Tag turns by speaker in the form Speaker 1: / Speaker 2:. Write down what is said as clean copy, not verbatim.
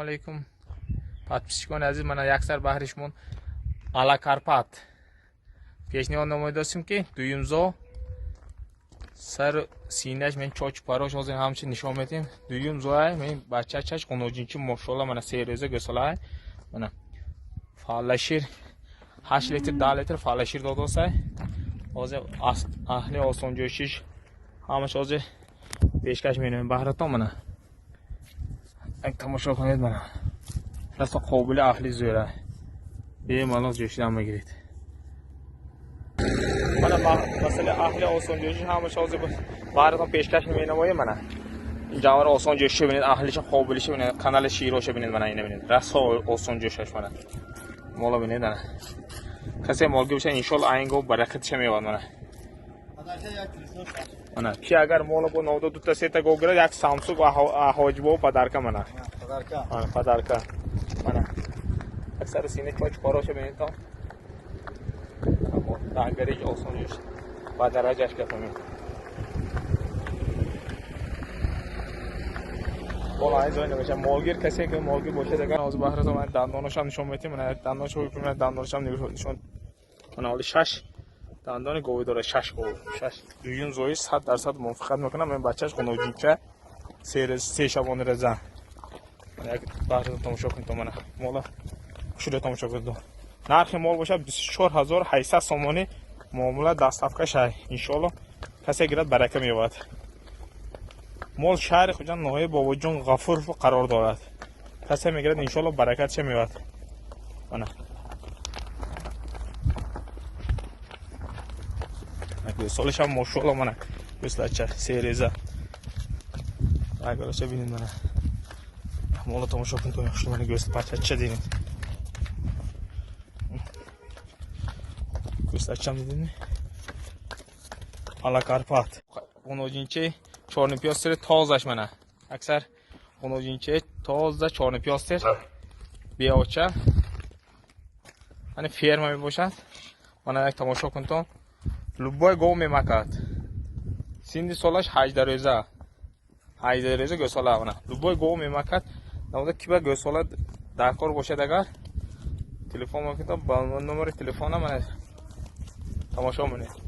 Speaker 1: alaykum. Подписчикон азиз, мана яксар баҳришмон Ала Карпат. Пешниҳод намоида ҳастем ки дуюмзо сар синаш мен чоч парош ҳозир ҳамчи нишон метем. Дуюмзоай мен бачачаш қуноҷинчи мошоалла мана 3 рӯза гӯсолай. Мана фалашир 8 литр 10 литр фалашир додосай. Ҳозир аҳли осонҷӯшиш ҳамаш ҳозир пешкаш менавем баҳратон мана. Ак тамошо кунед мана. Расо қобили аҳли зӯра. Бемалол ҷӯшидан мегиред. Мана масъалаи аҳли осонҷӯшиш ҳамаш ҳозир баҳратон пешкаш менамоем мана. ин ҷавар осонҷӯшиш бинед, аҳлиш қобилиш бинед, канали широш бинед мана ина бинед. Расо осонҷӯшаш мана. Мола бинед мана. Касе молги боша иншоалло айн го баракатиш мевад мана. Мана ки агар мола бо навда дута сета го гирад як Samsung аҳоҷбо падарка мана. Падарка. Мана. Аксар сине чоч пороша бинед то. Дангарич осонҷӯш. Ба дараҷаш кафамед. Бола айн зой намеша молгир касе ки молгир бошад агар ҳозир баҳратон ман дандонашам нишон метем мана дандонашо бикунам дандонашам нишон мана ҳоли 6 дандони говӣ дора 6 говӣ 6 дуюм зои 100% мувофиқат мекунам мен бачаш қуноҷинча 3 шабона реза мана як баҳратон тамошо кунед то мана мола хушуда тамошо кунед нархи мол боша 24800 сомони муомила дастафкашай иншоалло касе гирад барака мевад. Мол шаҳри Хуҷанд ноҳияи Бобоҷон Ғафуров қарор дорад. Касе мегирад иншоалло баракатш мевад. Мана. Гӯсолаш ҳам мошоалло мана. Гӯслача сереза. Агарача бинед мана. Мола тамошо кунед то яхши мана гӯсл пачача динед. Гӯслача мидинед. Ала Карпат. Қуноҷинчи чорнипёстер тозаш мана. Аксар қуноҷинчи тоза чорнипёстер беоча. Ани ферма мебошад. Мана як тамошо кунед то. Любой гов мемакад. Синди солаш 18 рӯза. 18 рӯза гӯсола мана. Любой гов мемакад. Навода киба гӯсола даркор бошад агар телефон мекунед ба номери телефона мана тамошо менед.